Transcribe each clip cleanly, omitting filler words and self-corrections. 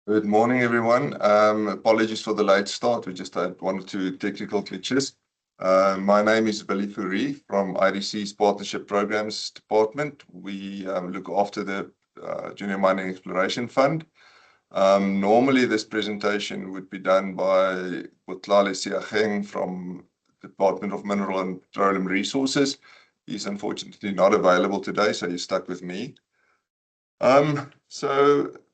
Good morning, everyone. Apologies for the late start. We just had one or two technical glitches. My name is Billy Fourie from IDC's Partnership Programs Department. We look after the Junior Mining Exploration Fund. Normally, this presentation would be done by Botlale Siageng from Department of Mineral and Petroleum Resources. He's unfortunately not available today, so he's stuck with me.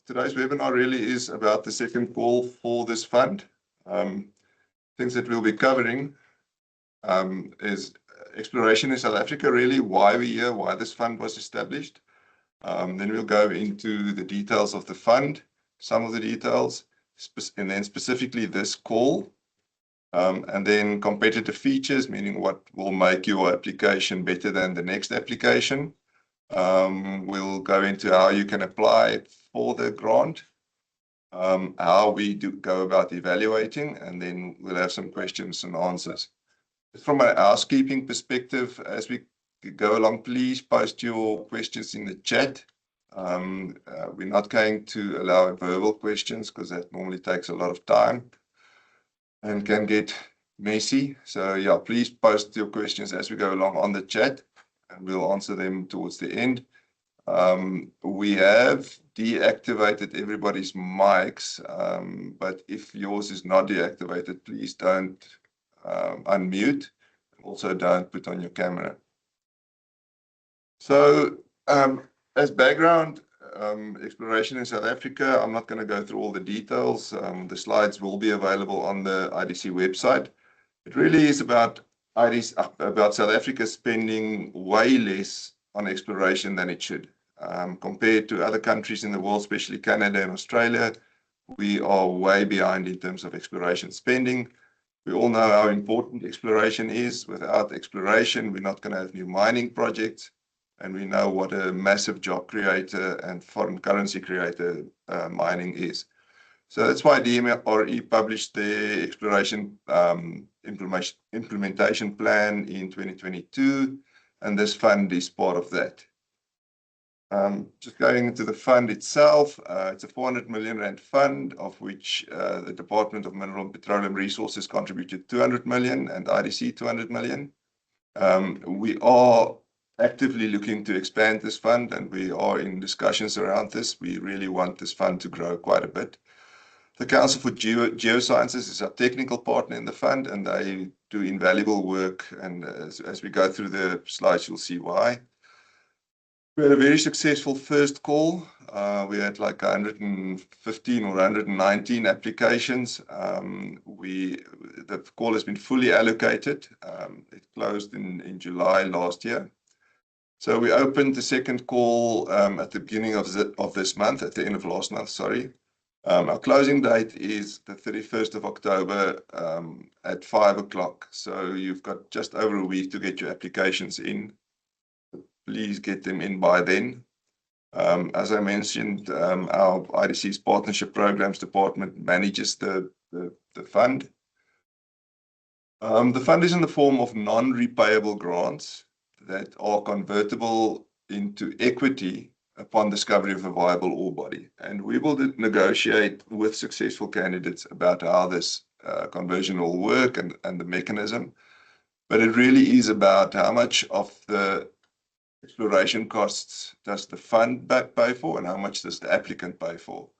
Today's webinar really is about the second call for this fund. Things that we'll be covering is exploration in South Africa, really, why we're here, why this fund was established. Then we'll go into the details of the fund, some of the details, and then specifically this call. And then competitive features, meaning what will make your application better than the next application. We'll go into how you can apply for the grant, how we go about evaluating, and then we'll have some questions and answers. From a housekeeping perspective, as we go along, please post your questions in the chat. We're not going to allow verbal questions because that normally takes a lot of time and can get messy. So yeah, please post your questions as we go along on the chat, and we'll answer them towards the end. We have deactivated everybody's mics, but if yours is not deactivated, please don't unmute. Also, don't put on your camera. So, as background, exploration in South Africa, I'm not going to go through all the details. The slides will be available on the IDC website. It really is about South Africa spending way less on exploration than it should. Compared to other countries in the world, especially Canada and Australia, we are way behind in terms of exploration spending. We all know how important exploration is. Without exploration, we're not going to have new mining projects. And we know what a massive job creator and foreign currency creator mining is. So that's why DMRE published the exploration implementation plan in 2022, and this fund is part of that. Just going into the fund itself, it's a 400 million rand fund, of which the Department of Mineral and Petroleum Resources contributed 200 million and IDC 200 million. We are actively looking to expand this fund, and we are in discussions around this. We really want this fund to grow quite a bit. The Council for Geosciences is our technical partner in the fund, and they do invaluable work. And as we go through the slides, you'll see why. We had a very successful first call. We had like 115 or 119 applications. The call has been fully allocated. It closed in July last year. So we opened the second call at the beginning of this month, at the end of last month, sorry. Our closing date is the 31st of October at 5 o'clock. So you've got just over a week to get your applications in. Please get them in by then. As I mentioned, our IDC's Partnership Programs Department manages the fund. The fund is in the form of non-repayable grants that are convertible into equity upon discovery of a viable ore body. And we will negotiate with successful candidates about how this conversion will work and the mechanism. But it really is about how much of the exploration costs does the fund pay for and how much does the applicant pay for.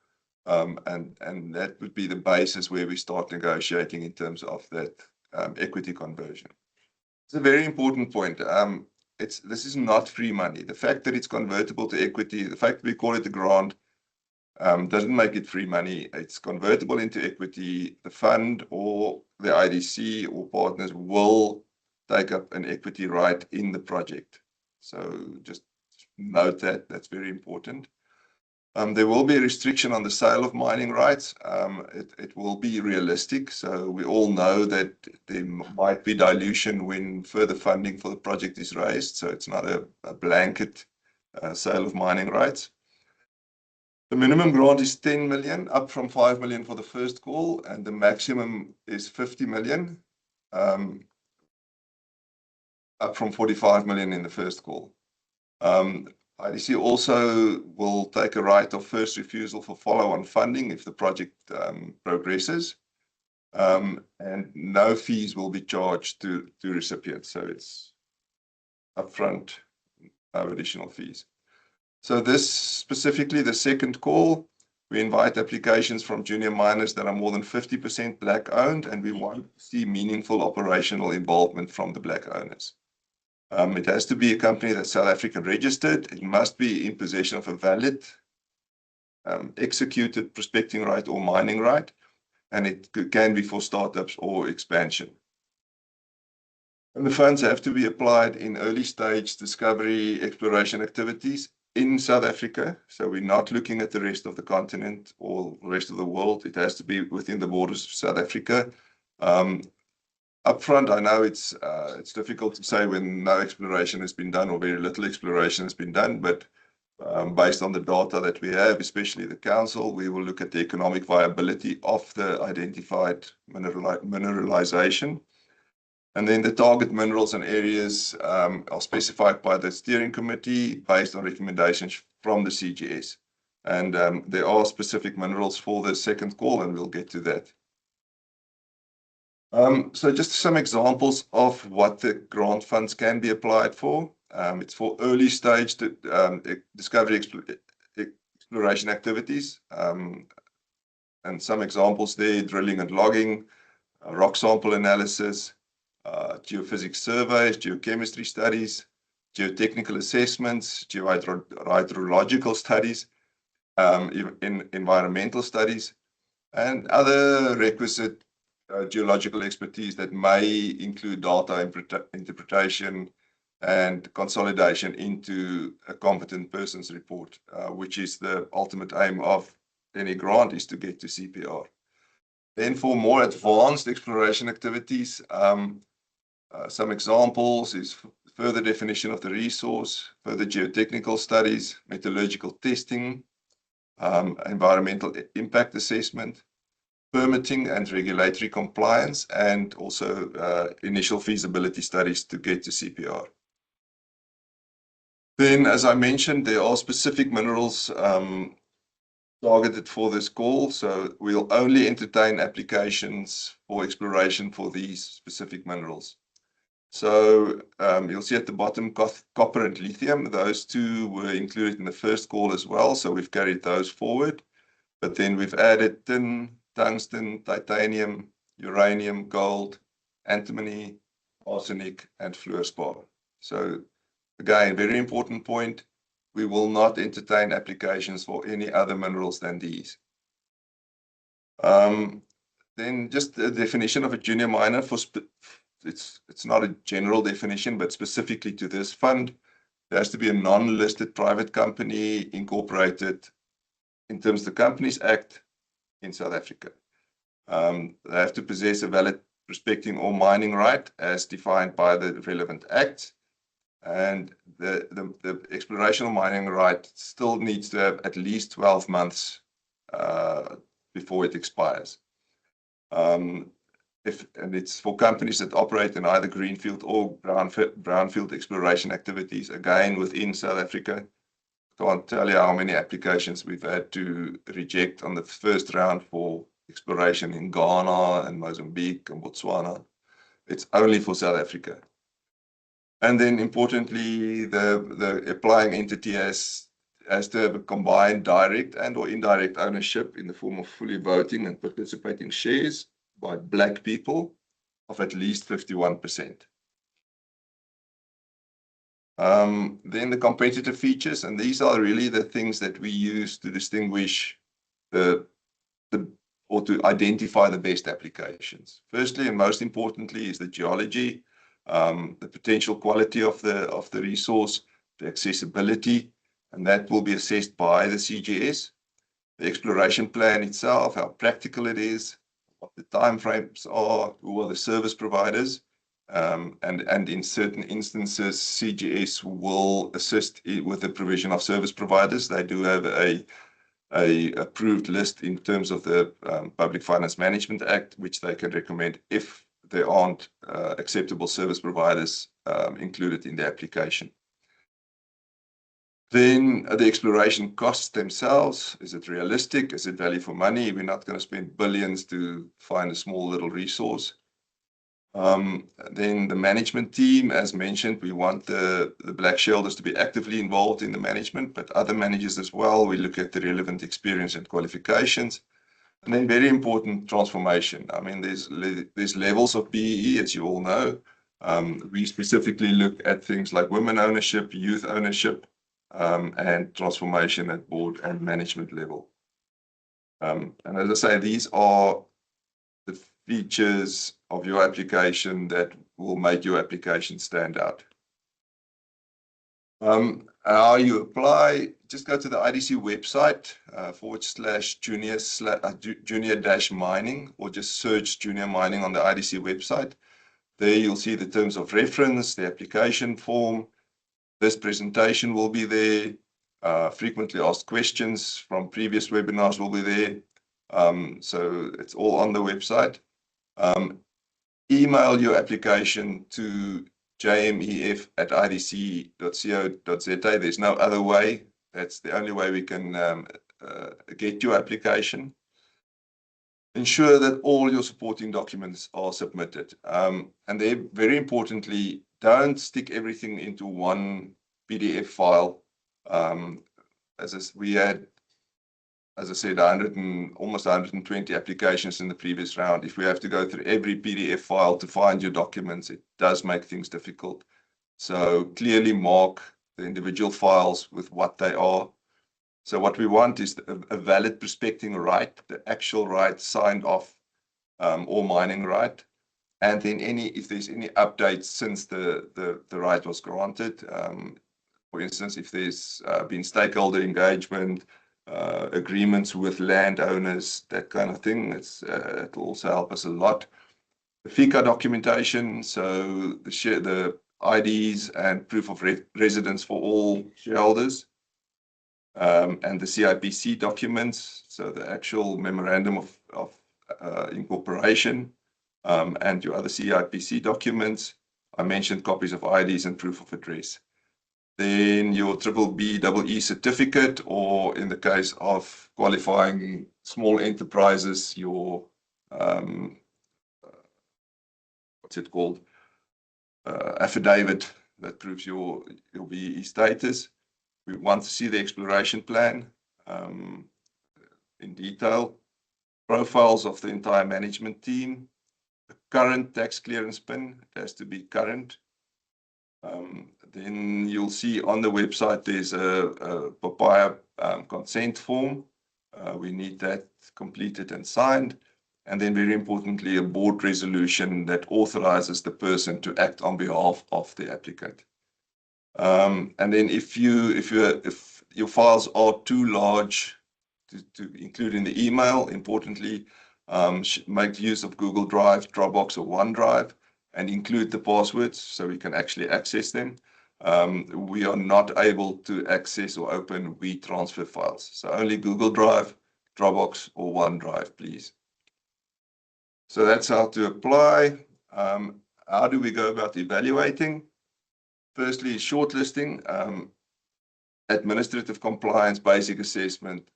And that would be the basis where we start negotiating in terms of that equity conversion. It's a very important point. This is not free money. The fact that it's convertible to equity, the fact that we call it a grant, doesn't make it free money. It's convertible into equity. The fund or the IDC or partners will take up an equity right in the project. So just note that, that's very important. There will be a restriction on the sale of mining rights. It will be realistic. So we all know that there might be dilution when further funding for the project is raised. So it's not a blanket sale of mining rights. The minimum grant is 10 million, up from 5 million for the first call, and the maximum is 50 million, up from 45 million in the first call. IDC also will take a right of first refusal for follow-on funding if the project progresses, and no fees will be charged to recipients. So it's upfront, no additional fees. So this specifically, the second call, we invite applications from junior miners that are more than 50% Black owned, and we want to see meaningful operational involvement from the Black owners. It has to be a company that's South African registered. It must be in possession of a valid executed prospecting right or mining right, and it can be for startups or expansion. And the funds have to be applied in early stage discovery exploration activities in South Africa. So we're not looking at the rest of the continent or the rest of the world. It has to be within the borders of South Africa. Upfront, I know it's difficult to say when no exploration has been done or very little exploration has been done, but based on the data that we have, especially the council, we will look at the economic viability of the identified mineralization. And then the target minerals and areas are specified by the steering committee based on recommendations from the CGS. And there are specific minerals for the second call, and we'll get to that. So just some examples of what the grant funds can be applied for. It's for early stage discovery exploration activities. And some examples there: drilling and logging, rock sample analysis, geophysics surveys, geochemistry studies, geotechnical assessments, geohydrological studies, environmental studies, and other requisite geological expertise that may include data interpretation and consolidation into a competent person's report, which is the ultimate aim of any grant, is to get to CPR. Then for more advanced exploration activities, some examples is further definition of the resource, further geotechnical studies, metallurgical testing, environmental impact assessment, permitting and regulatory compliance, and also initial feasibility studies to get to CPR. Then, as I mentioned, there are specific minerals targeted for this call, so we'll only entertain applications for exploration for these specific minerals. So you'll see at the bottom copper and lithium. Those two were included in the first call as well, so we've carried those forward. But then we've added tin, tungsten, titanium, uranium, gold, antimony, arsenic, and fluorspar. So again, very important point, we will not entertain applications for any other minerals than these. Then just the definition of a junior miner, it's not a general definition, but specifically to this fund, there has to be a non-listed private company incorporated in terms of the Companies Act in South Africa. They have to possess a valid prospecting or mining right as defined by the relevant act. And the exploration or mining right still needs to have at least 12 months before it expires. And it's for companies that operate in either greenfield or brownfield exploration activities, again within South Africa. Can't tell you how many applications we've had to reject on the first round for exploration in Ghana and Mozambique and Botswana. It's only for South Africa. And then importantly, the applying entity has to have a combined direct and or indirect ownership in the form of fully voting and participating shares by Black people of at least 51%. Then the competitive features, and these are really the things that we use to distinguish or to identify the best applications. Firstly, and most importantly, is the geology, the potential quality of the resource, the accessibility, and that will be assessed by the CGS. The exploration plan itself, how practical it is, what the timeframes are, who are the service providers. And in certain instances, CGS will assist with the provision of service providers. They do have a approved list in terms of the Public Finance Management Act, which they can recommend if there aren't acceptable service providers included in the application. Then the exploration costs themselves. Is it realistic? Is it value for money? We're not going to spend billions to find a small little resource. Then the management team, as mentioned, we want the black shareholders to be actively involved in the management, but other managers as well. We look at the relevant experience and qualifications. And then very important, transformation. I mean, there's levels of BEE, as you all know. We specifically look at things like women ownership, youth ownership, and transformation at board and management level. And as I say, these are the features of your application that will make your application stand out. How you apply, just go to the IDC website, /junior-mining, or just search junior mining on the IDC website. There you'll see the terms of reference, the application form. This presentation will be there. Frequently asked questions from previous webinars will be there. So it's all on the website. Email your application to jmef@idc.co.za. There's no other way. That's the only way we can get your application. Ensure that all your supporting documents are submitted. And then, very importantly, don't stick everything into one PDF file. We had, as I said, almost 120 applications in the previous round. If we have to go through every PDF file to find your documents, it does make things difficult. So clearly mark the individual files with what they are. So what we want is a valid prospecting right, the actual right signed off or mining right. And then if there's any updates since the right was granted. For instance, if there's been stakeholder engagement, agreements with landowners, that kind of thing, it will also help us a lot. The FICA documentation, so the IDs and proof of residence for all shareholders, and the CIPC documents, so the actual memorandum of incorporation, and your other CIPC documents. I mentioned copies of IDs and proof of address. Then your BBBEE certificate, or in the case of qualifying small enterprises, your what's it called? Affidavit that proves your BEE status. We want to see the exploration plan in detail, profiles of the entire management team, the current tax clearance PIN, it has to be current. Then you'll see on the website there's a papaya consent form. We need that completed and signed. And then very importantly, a board resolution that authorizes the person to act on behalf of the applicant. And then if your files are too large to include in the email, importantly, make use of Google Drive, Dropbox, or OneDrive, and include the passwords so we can actually access them. We are not able to access or open WeTransfer files. So only Google Drive, Dropbox, or OneDrive, please. So that's how to apply. How do we go about evaluating? Firstly, shortlisting, administrative compliance, basic assessment,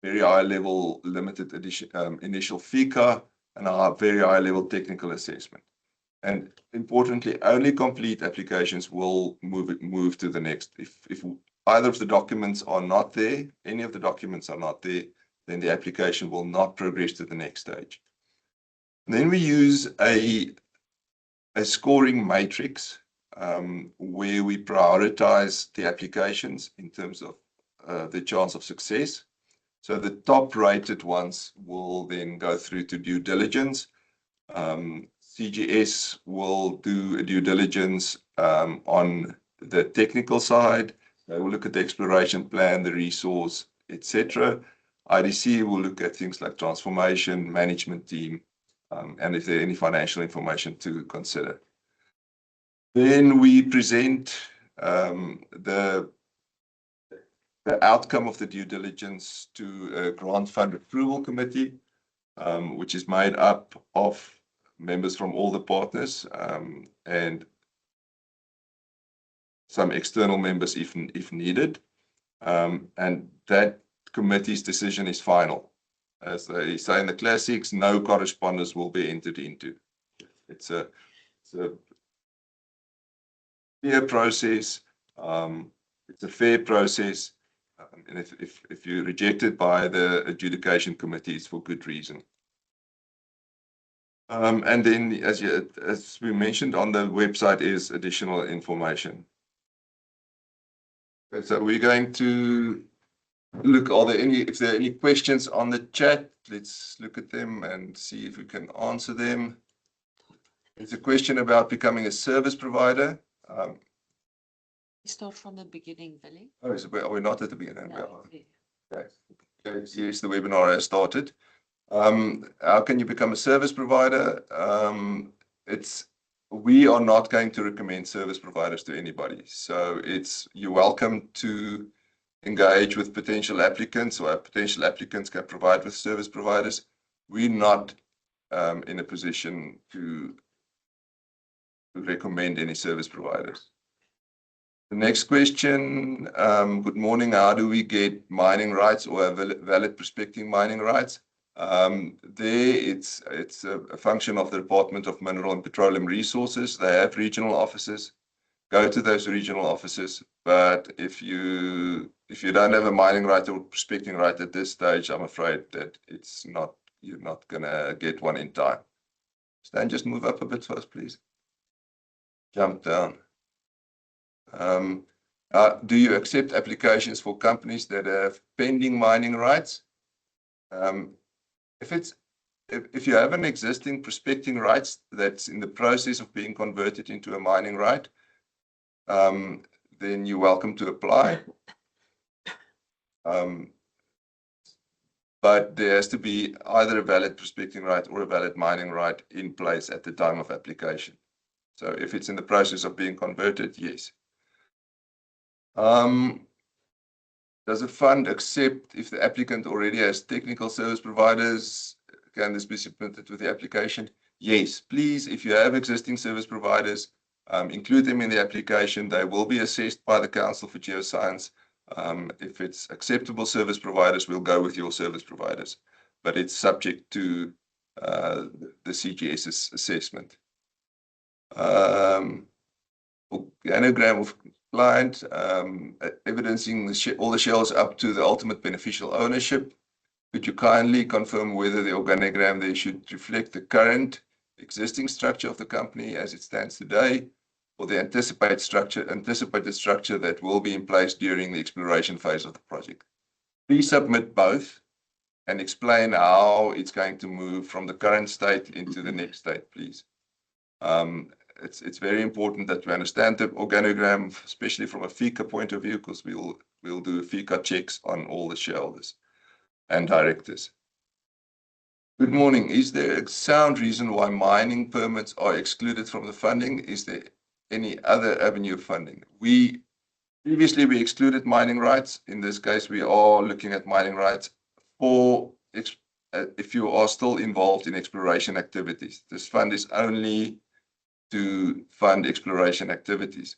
very high level limited edition, initial FICA, and a very high level technical assessment. And importantly, only complete applications will move to the next. If either of the documents are not there, any of the documents are not there, then the application will not progress to the next stage. And then we use a scoring matrix where we prioritize the applications in terms of the chance of success. So the top rated ones will then go through to due diligence. CGS will do a due diligence on the technical side. They will look at the exploration plan, the resource, etc. IDC will look at things like transformation, management team, and if there any financial information to consider. Then we present the outcome of the due diligence to a grant fund approval committee, which is made up of members from all the partners and some external members if needed. And that committee's decision is final. As they say in the classics, no correspondence will be entered into. It's a clear process. It's a fair process. And if you're rejected by the adjudication committee, it's for good reason. And then, as we mentioned on the website, is additional information. Okay, so we're going to look, if there are any questions on the chat, let's look at them and see if we can answer them. There's a question about becoming a service provider. Start from the beginning, Billy. Oh, so are we not at the beginning? No, Okay. Yes, the webinar has started. How can you become a service provider? We are not going to recommend service providers to anybody. So you're welcome to engage with potential applicants, or potential applicants can provide with service providers. We're not in a position to recommend any service providers. The next question, good morning. How do we get mining rights or valid prospecting mining rights? It's a function of the Department of Mineral and Petroleum Resources. They have regional offices. Go to those regional offices. But if you don't have a mining right or prospecting right at this stage, I'm afraid that you're not gonna get one in time. Stan, just move up a bit first, please. Jump down. Do you accept applications for companies that have pending mining rights? If you have an existing prospecting rights that's in the process of being converted into a mining right, then you're welcome to apply. But there has to be either a valid prospecting right or a valid mining right in place at the time of application. So if it's in the process of being converted, yes. Does a fund accept if the applicant already has technical service providers? Can this be submitted with the application? Yes, please. If you have existing service providers, include them in the application. They will be assessed by the Council for Geoscience. If it's acceptable service providers, we'll go with your service providers, but it's subject to the CGS's assessment. Organogram of client, evidencing all the shells up to the ultimate beneficial ownership. Could you kindly confirm whether the organogram there should reflect the current existing structure of the company as it stands today, or the anticipated structure that will be in place during the exploration phase of the project? Please submit both and explain how it's going to move from the current state into the next state, please. It's very important that we understand the organogram, especially from a FICA point of view, because we'll do FICA checks on all the shareholders and directors. Good morning. Is there a sound reason why mining permits are excluded from the funding? Is there any other avenue of funding? Previously we excluded mining rights. In this case, we are looking at mining rights for if you are still involved in exploration activities. This fund is only to fund exploration activities.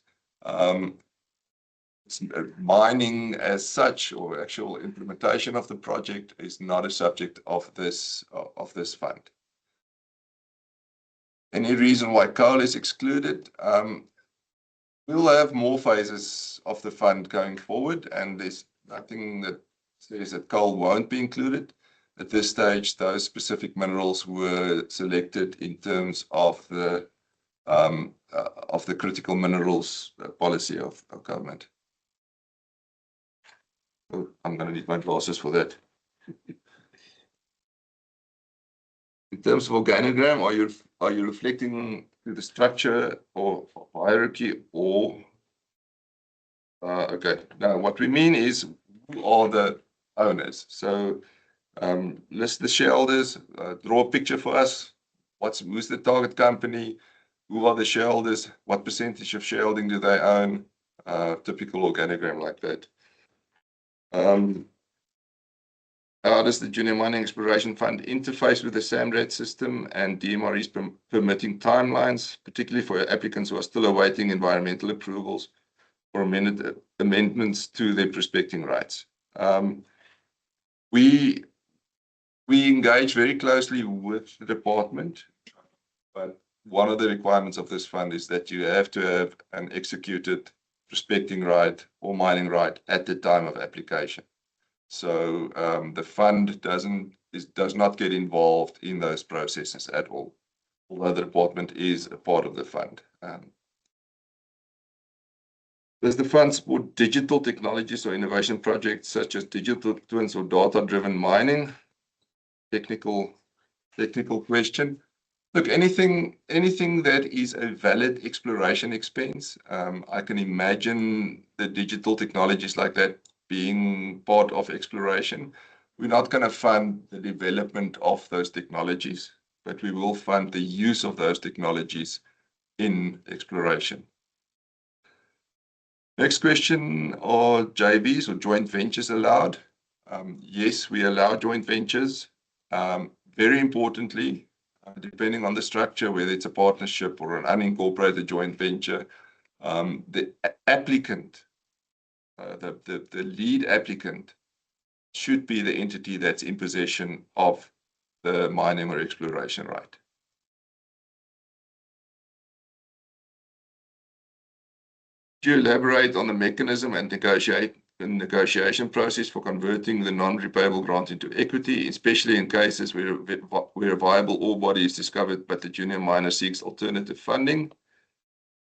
Mining as such, or actual implementation of the project, is not a subject of this fund. Any reason why coal is excluded? We'll have more phases of the fund going forward, and there's nothing that says that coal won't be included. At this stage, those specific minerals were selected in terms of the critical minerals policy of government. Oh, I'm going to need my glasses for that. In terms of organogram, are you reflecting to the structure or hierarchy or? Okay. Now, what we mean is who are the owners. So list the shareholders, draw a picture for us. Who's the target company? Who are the shareholders? What percentage of shareholding do they own? Typical organogram like that. How does the Junior Mining Exploration Fund interface with the SAMRAD system and DMRE's permitting timelines, particularly for applicants who are still awaiting environmental approvals or amendments to their prospecting rights. We engage very closely with the department, but one of the requirements of this fund is that you have to have an executed prospecting right or mining right at the time of application. So the fund does not get involved in those processes at all, although the department is a part of the fund. Does the fund support digital technologies or innovation projects such as digital twins or data-driven mining? Technical question. Look, anything that is a valid exploration expense, I can imagine the digital technologies like that being part of exploration. We're not going to fund the development of those technologies, but we will fund the use of those technologies in exploration. Next question, are JVs or joint ventures allowed? Yes, we allow joint ventures. Very importantly, depending on the structure, whether it's a partnership or an unincorporated joint venture, the applicant, the lead applicant should be the entity that's in possession of the mining or exploration right. Could you elaborate on the mechanism and negotiation process for converting the non-repayable grant into equity, especially in cases where a viable ore body is discovered but the junior miner seeks alternative funding?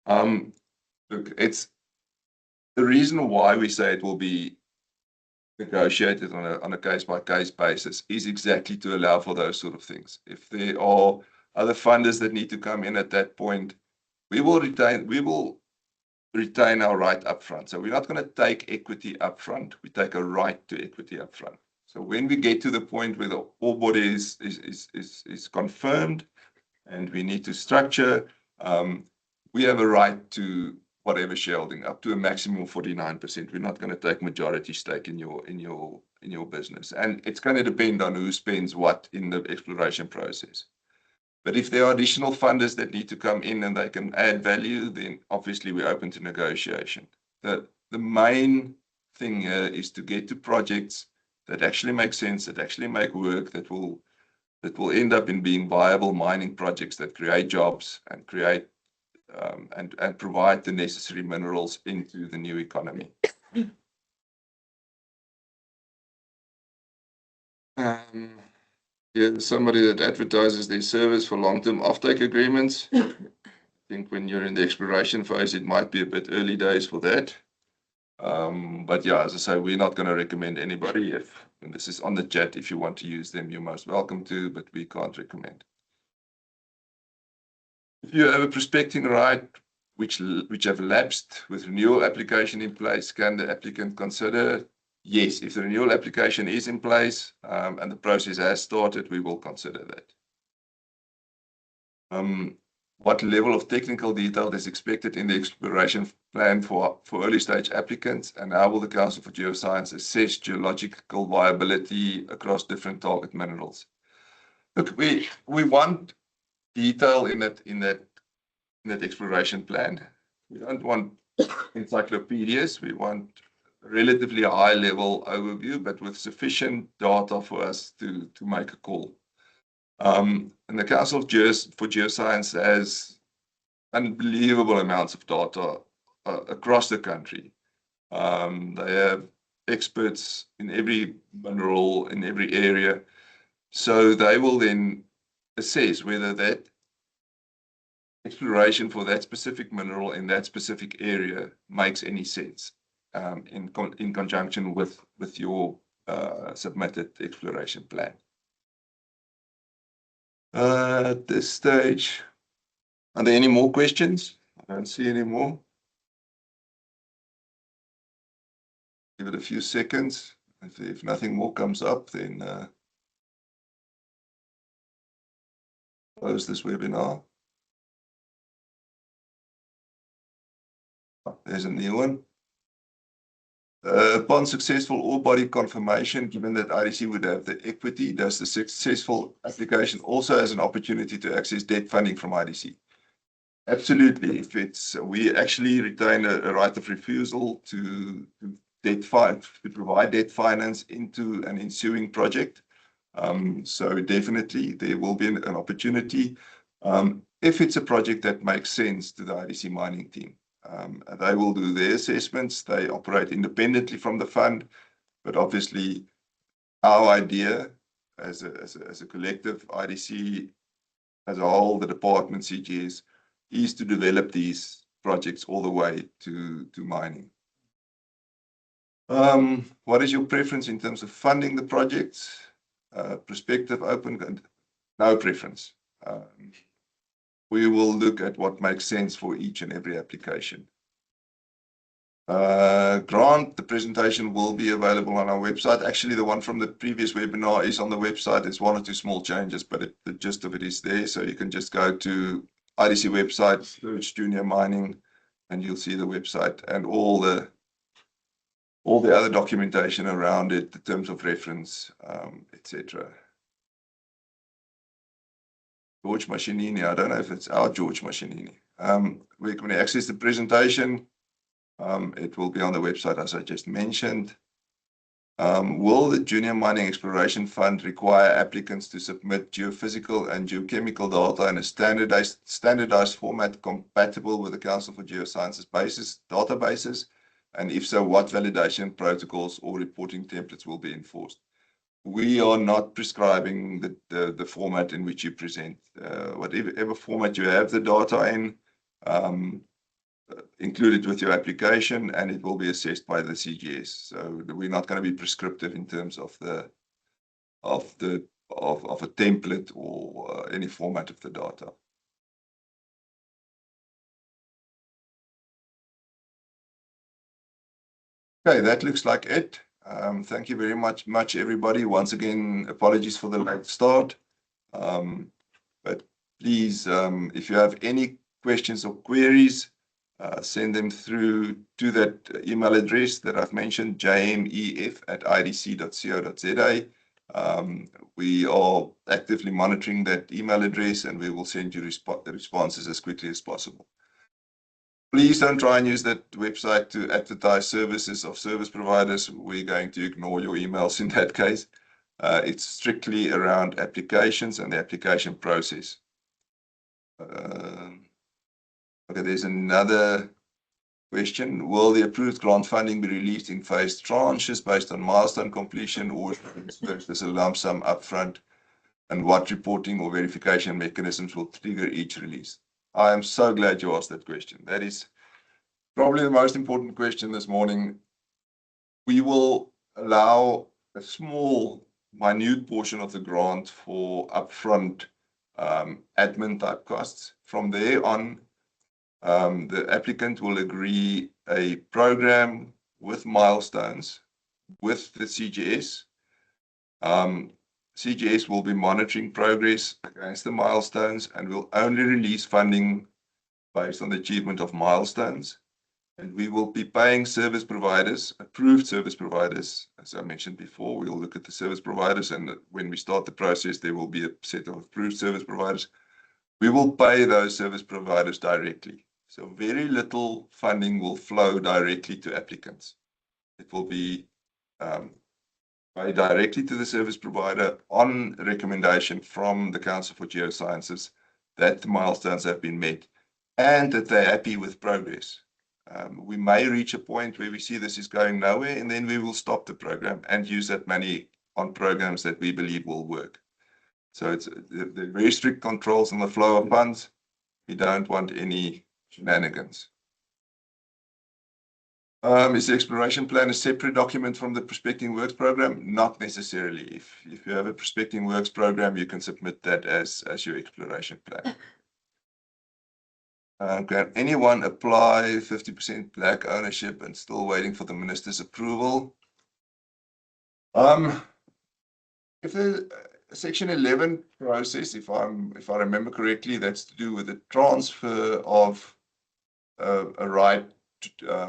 Look, it's the reason why we say it will be negotiated on a case-by-case basis is exactly to allow for those sort of things. If there are other funders that need to come in at that point, we will retain our right up front. So we're not going to take equity up front. We take a right to equity up front. So when we get to the point where the ore body is confirmed and we need to structure, we have a right to whatever shareholding up to a maximum of 49%. We're not going to take majority stake in your business. And it's going to depend on who spends what in the exploration process. But if there are additional funders that need to come in and they can add value, then obviously we're open to negotiation. The main thing here is to get to projects that actually make sense, that actually make work, that will end up in being viable mining projects that create jobs and create and provide the necessary minerals into the new economy. Yeah, somebody that advertises their service for long-term offtake agreements. I think when you're in the exploration phase, it might be a bit early days for that. But yeah, as I say, we're not going to recommend anybody. And this is on the chat, if you want to use them, you're most welcome to, but we can't recommend. If you have a prospecting right which have lapsed with renewal application in place, can the applicant consider? Yes, if the renewal application is in place and the process has started, we will consider that. What level of technical detail is expected in the exploration plan for early stage applicants, and how will the Council for Geoscience assess geological viability across different target minerals? Look, we want detail in that exploration plan. We don't want encyclopedias. We want a relatively high level overview, but with sufficient data for us to make a call. And the Council for Geoscience has unbelievable amounts of data across the country. They have experts in every mineral, in every area. So they will then assess whether that exploration for that specific mineral in that specific area makes any sense in conjunction with your submitted exploration plan. At this stage, are there any more questions? I don't see any more. Give it a few seconds. If nothing more comes up, then close this webinar. There's a new one. Upon successful ore body confirmation, given that IDC would have the equity, does the successful application also has an opportunity to access debt funding from IDC? Absolutely. If it's, we actually retain a right of refusal to provide debt finance into an ensuing project. So definitely there will be an opportunity. If it's a project that makes sense to the IDC mining team, they will do their assessments. They operate independently from the fund, but obviously our idea as a collective IDC as a whole, the department CGS, is to develop these projects all the way to mining. What is your preference in terms of funding the projects? Prospective, open, no preference. We will look at what makes sense for each and every application. Grant, the presentation will be available on our website. Actually, the one from the previous webinar is on the website. There's one or two small changes, but the gist of it is there. So you can just go to IDC website, search junior mining, and you'll see the website and all the other documentation around it, the terms of reference, etc. George Machinini, I don't know if it's our George Machinini. When you access the presentation, it will be on the website, as I just mentioned. Will the Junior Mining Exploration Fund require applicants to submit geophysical and geochemical data in a standardized format compatible with the Council for Geosciences databases? And if so, what validation protocols or reporting templates will be enforced? We are not prescribing the format in which you present. Whatever format you have the data in, include it with your application, and it will be assessed by the CGS. So we're not going to be prescriptive in terms of a template or any format of the data. Okay, that looks like it. Thank you very much, everybody. Once again, apologies for the late start. But please, if you have any questions or queries, send them through to that email address that I've mentioned, jmef@idc.co.za. We are actively monitoring that email address, and we will send you the responses as quickly as possible. Please don't try and use that website to advertise services of service providers. We're going to ignore your emails in that case. It's strictly around applications and the application process. Okay, there's another question. Will the approved grant funding be released in phased tranches based on milestone completion, or there's a lump sum upfront? And what reporting or verification mechanisms will trigger each release? I am so glad you asked that question. That is probably the most important question this morning. We will allow a small, minute portion of the grant for upfront admin type costs. From there on, the applicant will agree a program with milestones with the CGS. CGS will be monitoring progress against the milestones and will only release funding based on the achievement of milestones. And we will be paying service providers, approved service providers. As I mentioned before, we'll look at the service providers, and when we start the process, there will be a set of approved service providers. We will pay those service providers directly. So very little funding will flow directly to applicants. It will be paid directly to the service provider on recommendation from the Council for Geosciences that the milestones have been met and that they're happy with progress. We may reach a point where we see this is going nowhere, and then we will stop the program and use that money on programs that we believe will work. So it's the very strict controls on the flow of funds. We don't want any shenanigans. Is the exploration plan a separate document from the prospecting works program? Not necessarily. If you have a prospecting works program, you can submit that as your exploration plan. Can anyone apply 50% black ownership and still waiting for the minister's approval? If the Section 11 process, if I remember correctly, that's to do with the transfer of a right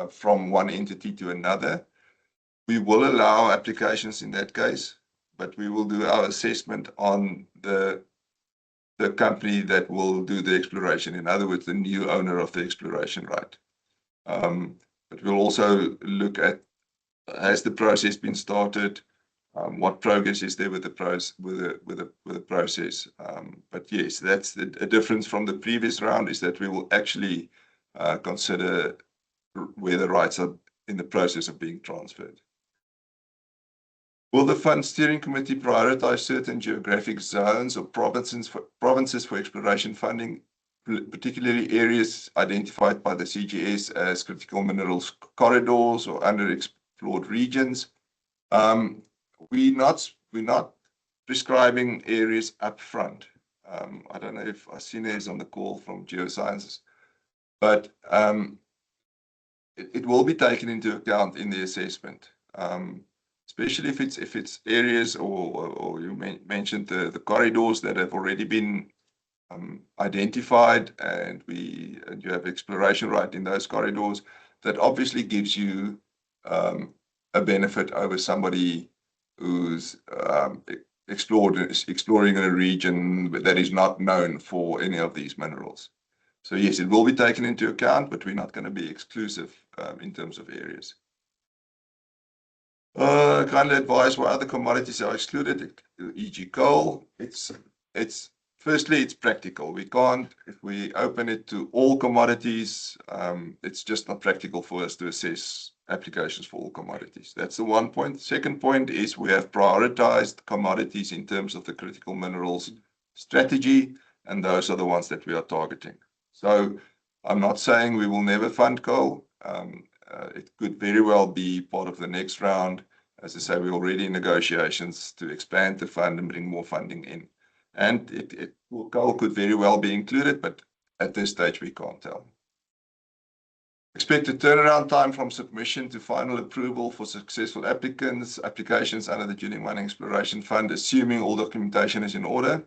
from one entity to another. We will allow applications in that case, but we will do our assessment on the the company that will do the exploration. In other words, the new owner of the exploration right. But we'll also look at, has the process been started? What progress is there with the process? But yes, that's a difference from the previous round, is that we will actually consider where the rights are in the process of being transferred. Will the Fund Steering Committee prioritize certain geographic zones or provinces for exploration funding, particularly areas identified by the CGS as critical minerals corridors or underexplored regions? We're not prescribing areas up front. I don't know if Asine is on the call from Geosciences, but it will be taken into account in the assessment, especially if it's areas or you mentioned the corridors that have already been identified, and you have exploration right in those corridors. That obviously gives you a benefit over somebody who's exploring in a region that is not known for any of these minerals. So yes, it will be taken into account, but we're not going to be exclusive in terms of areas. Kindly advise why other commodities are excluded, e.g. coal. Firstly, it's practical. We can't, if we open it to all commodities, it's just not practical for us to assess applications for all commodities. That's the one point. Second point is we have prioritized commodities in terms of the critical minerals strategy, and those are the ones that we are targeting. So I'm not saying we will never fund coal. It could very well be part of the next round. As I say, we're already in negotiations to expand the fund and bring more funding in. And coal could very well be included, but at this stage we can't tell. Expected turnaround time from submission to final approval for successful applications under the Junior Mining Exploration Fund, assuming all documentation is in order.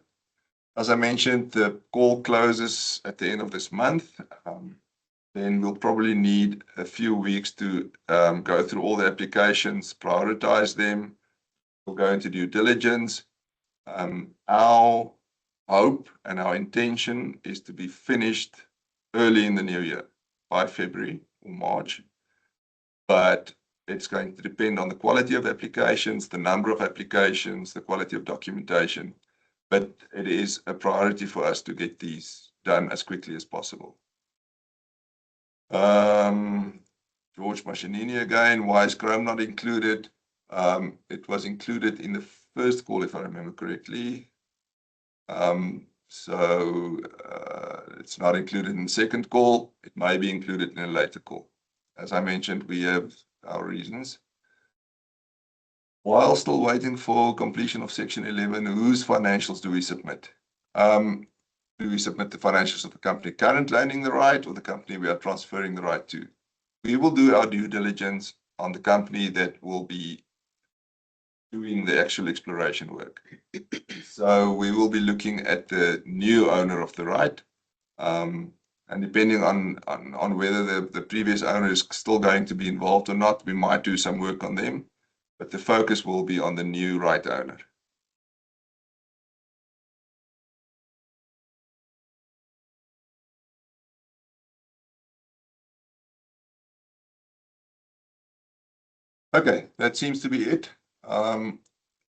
As I mentioned, the call closes at the end of this month. Then we'll probably need a few weeks to go through all the applications, prioritize them. We'll go into due diligence. Our hope and our intention is to be finished early in the new year, by February or March. But it's going to depend on the quality of applications, the number of applications, the quality of documentation. But it is a priority for us to get these done as quickly as possible. George Mashinini again, why is chrome not included? It was included in the first call, if I remember correctly. So it's not included in the second call. It may be included in a later call. As I mentioned, we have our reasons. While still waiting for completion of Section 11, whose financials do we submit? Do we submit the financials of the company currently owning the right, or the company we are transferring the right to? We will do our due diligence on the company that will be doing the actual exploration work. So we will be looking at the new owner of the right. And depending on whether the previous owner is still going to be involved or not, we might do some work on them. But the focus will be on the new right owner. Okay, that seems to be it.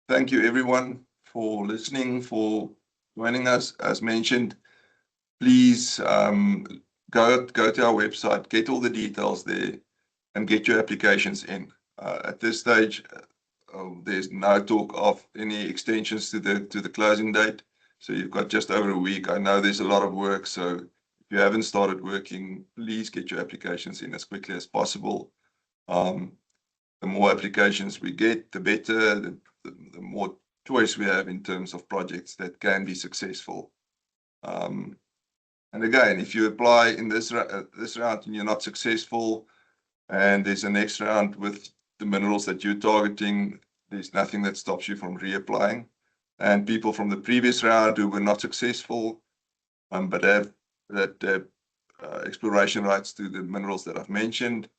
Thank you everyone for listening, for joining us. As mentioned, please go to our website, get all the details there, and get your applications in. At this stage, there's no talk of any extensions to the closing date. So you've got just over a week. I know there's a lot of work, so if you haven't started working, please get your applications in as quickly as possible. The more applications we get, the better, the more choice we have in terms of projects that can be successful. And again, if you apply in this round and you're not successful, and there's a next round with the minerals that you're targeting, there's nothing that stops you from reapplying. And people from the previous round who were not successful, but have that exploration rights to the minerals that I've mentioned,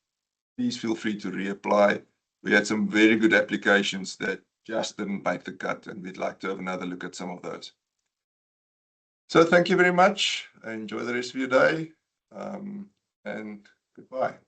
please feel free to reapply. We had some very good applications that just didn't make the cut, and we'd like to have another look at some of those. So thank you very much. Enjoy the rest of your day, and goodbye.